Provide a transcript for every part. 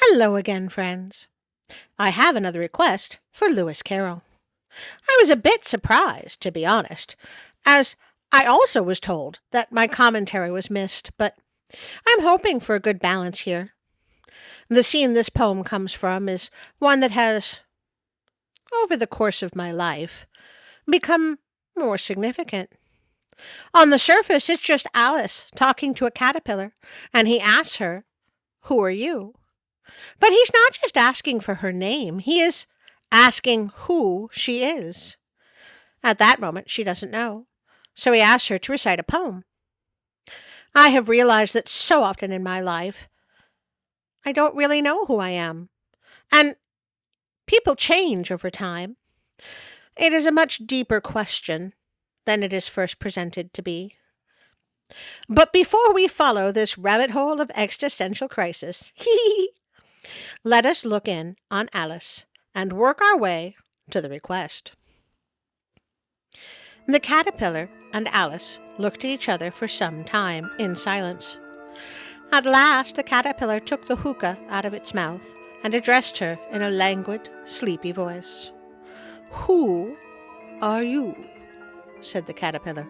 Hello again, friends. I have another request for Lewis Carroll. I was a bit surprised, to be honest, as I also was told that my commentary was missed, but I'm hoping for a good balance here. The scene this poem comes from is one that has, over the course of my life, become more significant. On the surface, it's just Alice talking to a caterpillar, and he asks her, "Who are you?" But he's not just asking for her name, he is asking who she is. At that moment, she doesn't know, so he asks her to recite a poem. I have realized that so often in my life, I don't really know who I am, and people change over time. It is a much deeper question than it is first presented to be. But before we follow this rabbit hole of existential crisis, let us look in on Alice and work our way to the request. The caterpillar and Alice looked at each other for some time in silence. At last the caterpillar took the hookah out of its mouth and addressed her in a languid, sleepy voice. "Who are you?" said the caterpillar.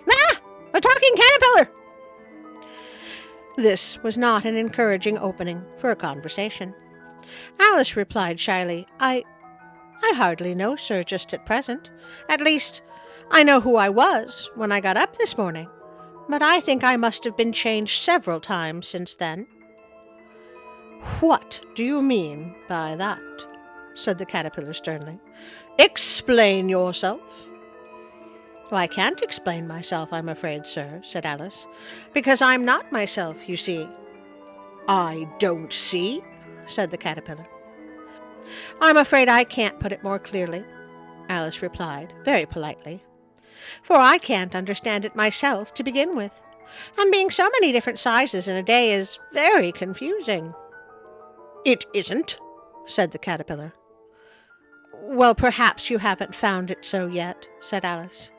"Ah! A talking caterpillar!" This was not an encouraging opening for a conversation. Alice replied shyly, I hardly know, sir, just at present. At least, I know who I was when I got up this morning, but I think I must have been changed several times since then." "What do you mean by that?" said the caterpillar sternly. "Explain yourself." "I can't explain myself, I'm afraid, sir," said Alice, "because I'm not myself, you see." "I don't see," said the caterpillar. "I'm afraid I can't put it more clearly," Alice replied, very politely, "for I can't understand it myself to begin with, and being so many different sizes in a day is very confusing." "It isn't," said the caterpillar. "Well, perhaps you haven't found it so yet," said Alice,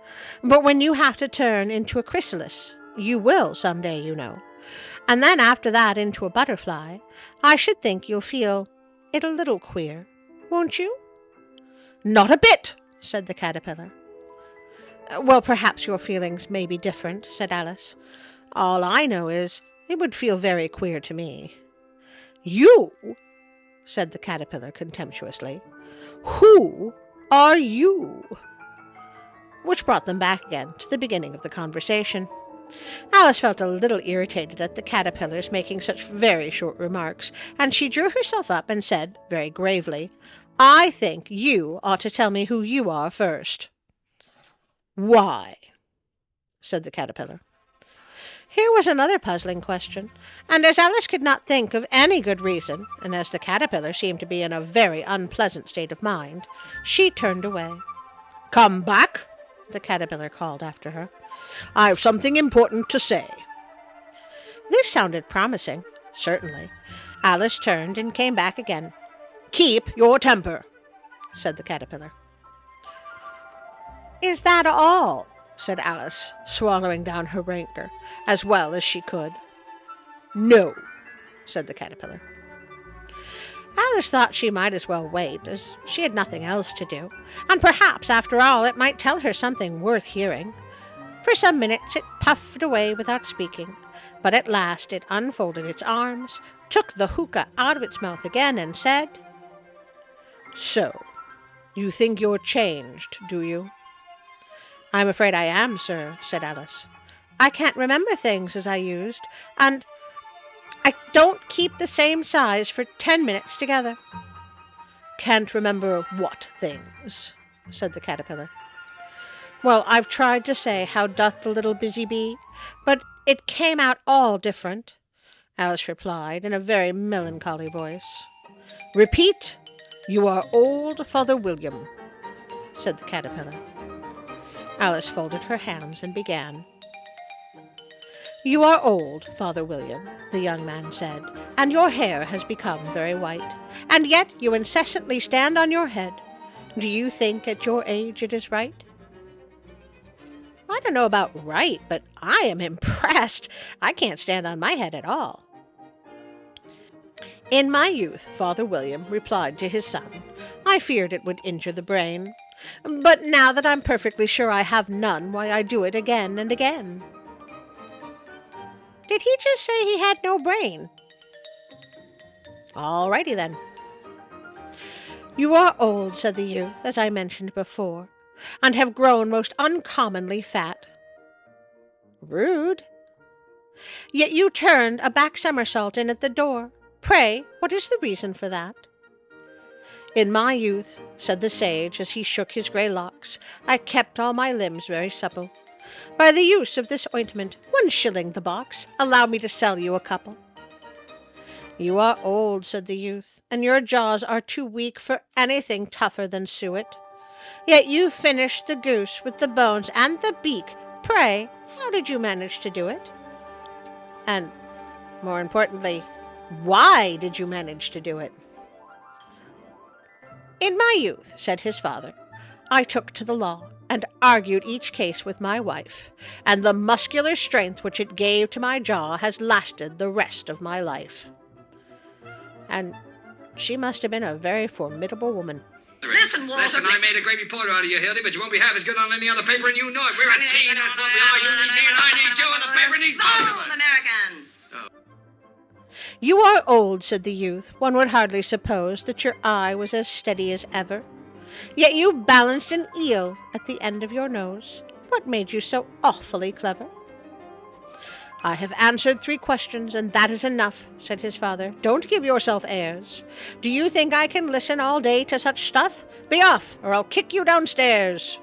"but when you have to turn into a chrysalis, you will some day, you know, and then after that into a butterfly, I should think you'll feel it a little queer, won't you?" "Not a bit," said the caterpillar. "Well, perhaps your feelings may be different," said Alice. "All I know is it would feel very queer to me." "You?" said the caterpillar contemptuously. "Who are you?" Which brought them back again to the beginning of the conversation. Alice felt a little irritated at the caterpillars making such very short remarks, and she drew herself up and said, very gravely, "I think you ought to tell me who you are first." "Why?" said the caterpillar. Here was another puzzling question, and as Alice could not think of any good reason, and as the caterpillar seemed to be in a very unpleasant state of mind, she turned away. "Come back," the caterpillar called after her. "I've something important to say." This sounded promising, certainly. Alice turned and came back again. "Keep your temper," said the caterpillar. "Is that all?" said Alice, swallowing down her rancor as well as she could. "No," said the caterpillar. Alice thought she might as well wait, as she had nothing else to do, and perhaps, after all, it might tell her something worth hearing. For some minutes it puffed away without speaking, but at last it unfolded its arms, took the hookah out of its mouth again, and said, "So, you think you're changed, do you?" "I'm afraid I am, sir," said Alice. "I can't remember things as I used, and I don't keep the same size for 10 minutes together." "Can't remember what things?" said the caterpillar. "Well, I've tried to say, 'How doth the little busy bee?' but it came out all different," Alice replied in a very melancholy voice. "Repeat, 'You are old, Father William,'" said the caterpillar. Alice folded her hands and began. "You are old, Father William," the young man said, "and your hair has become very white, and yet you incessantly stand on your head. Do you think at your age it is right?" "I don't know about right, but I am impressed. I can't stand on my head at all." In my youth, Father William replied to his son, I feared it would injure the brain. But now that I'm perfectly sure I have none, why, I do it again and again. Did he just say he had no brain? All righty then. You are old, said the youth, as I mentioned before, and have grown most uncommonly fat. Rude. Yet you turned a back somersault in at the door. Pray, what is the reason for that? In my youth, said the sage, as he shook his grey locks, I kept all my limbs very supple. By the use of this ointment, 1 shilling the box, allow me to sell you a couple. You are old, said the youth, and your jaws are too weak for anything tougher than suet. Yet you finished the goose with the bones and the beak. Pray, how did you manage to do it? And, more importantly, why did you manage to do it? In my youth, said his father, I took to the law and argued each case with my wife, and the muscular strength which it gave to my jaw has lasted the rest of my life. And she must have been a very formidable woman. Listen, Walter. Listen, I made a great reporter out of you, Hildy, but you won't be half as good on any other paper, and you know it. We're a team, that's what we are. You need me, and I need you, and the paper needs both of us. Sold, American. You are old, said the youth. One would hardly suppose that your eye was as steady as ever. Yet you balanced an eel at the end of your nose. What made you so awfully clever? I have answered 3 questions, and that is enough, said his father. Don't give yourself airs. Do you think I can listen all day to such stuff? Be off, or I'll kick you downstairs.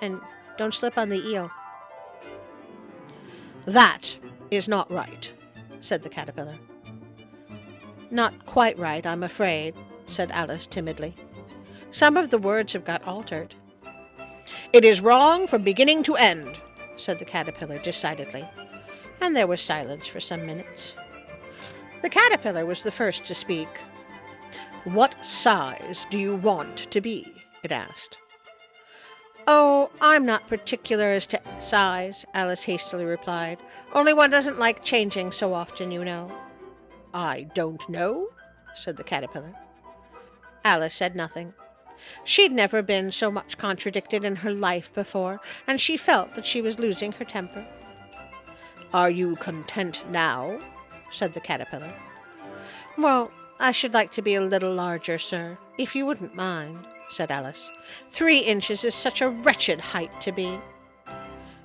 And don't slip on the eel. That is not right, said the caterpillar. Not quite right, I'm afraid, said Alice timidly. Some of the words have got altered. It is wrong from beginning to end, said the caterpillar decidedly, and there was silence for some minutes. The caterpillar was the first to speak. What size do you want to be? It asked. Oh, I'm not particular as to size, Alice hastily replied. Only one doesn't like changing so often, you know. I don't know, said the caterpillar. Alice said nothing. She'd never been so much contradicted in her life before, and she felt that she was losing her temper. Are you content now? Said the caterpillar. Well, I should like to be a little larger, sir, if you wouldn't mind, said Alice. 3 inches is such a wretched height to be.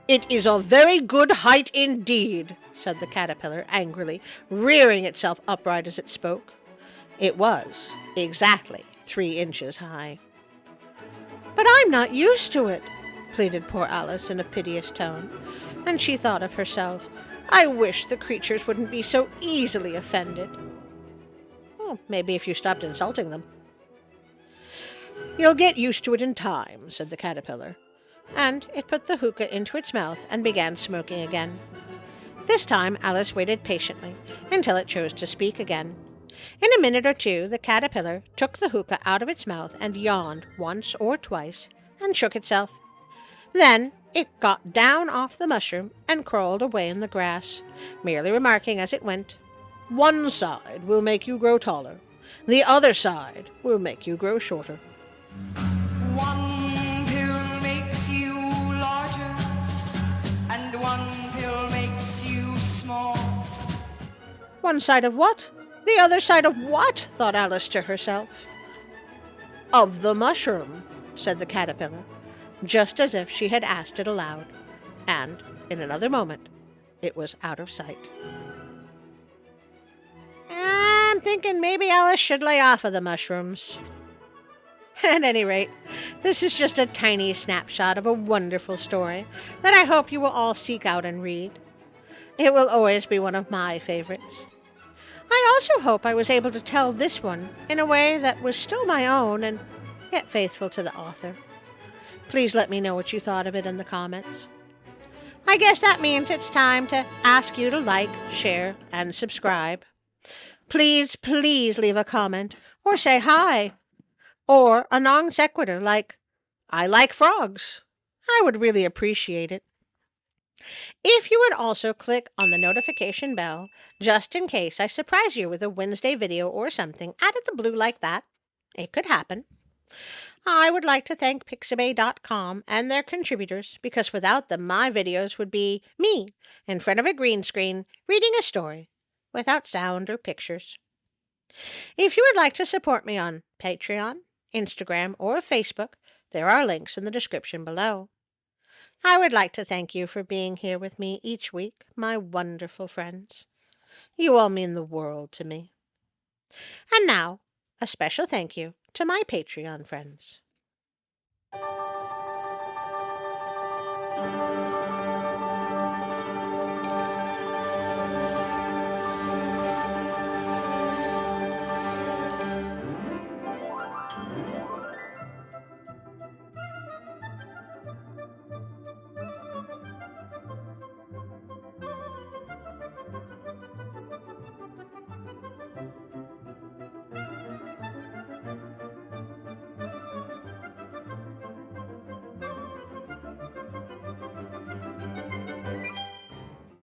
It is a very good height indeed, said the caterpillar angrily, rearing itself upright as it spoke. It was exactly 3 inches high. But I'm not used to it, pleaded poor Alice in a piteous tone, and she thought of herself. I wish the creatures wouldn't be so easily offended. Well, maybe if you stopped insulting them. You'll get used to it in time, said the caterpillar, and it put the hookah into its mouth and began smoking again. This time Alice waited patiently until it chose to speak again. In a minute or 2 the caterpillar took the hookah out of its mouth and yawned once or twice and shook itself. Then it got down off the mushroom and crawled away in the grass, merely remarking as it went, One side will make you grow taller. The other side will make you grow shorter. One pill makes you larger, and one pill makes you small. One side of what? The other side of what? Thought Alice to herself. Of the mushroom, said the caterpillar, just as if she had asked it aloud, and in another moment it was out of sight. I'm thinking maybe Alice should lay off of the mushrooms. At any rate, this is just a tiny snapshot of a wonderful story that I hope you will all seek out and read. It will always be one of my favorites. I also hope I was able to tell this one in a way that was still my own and yet faithful to the author. Please let me know what you thought of it in the comments. I guess that means it's time to ask you to like, share, and subscribe. Please, please leave a comment, or say hi, or a non sequitur like, I like frogs. I would really appreciate it. If you would also click on the notification bell, just in case I surprise you with a Wednesday video or something out of the blue like that. It could happen. I would like to thank Pixabay.com and their contributors, because without them my videos would be me in front of a green screen reading a story without sound or pictures. If you would like to support me on Patreon, Instagram, or Facebook, there are links in the description below. I would like to thank you for being here with me each week, my wonderful friends. You all mean the world to me. And now, a special thank you to my Patreon friends.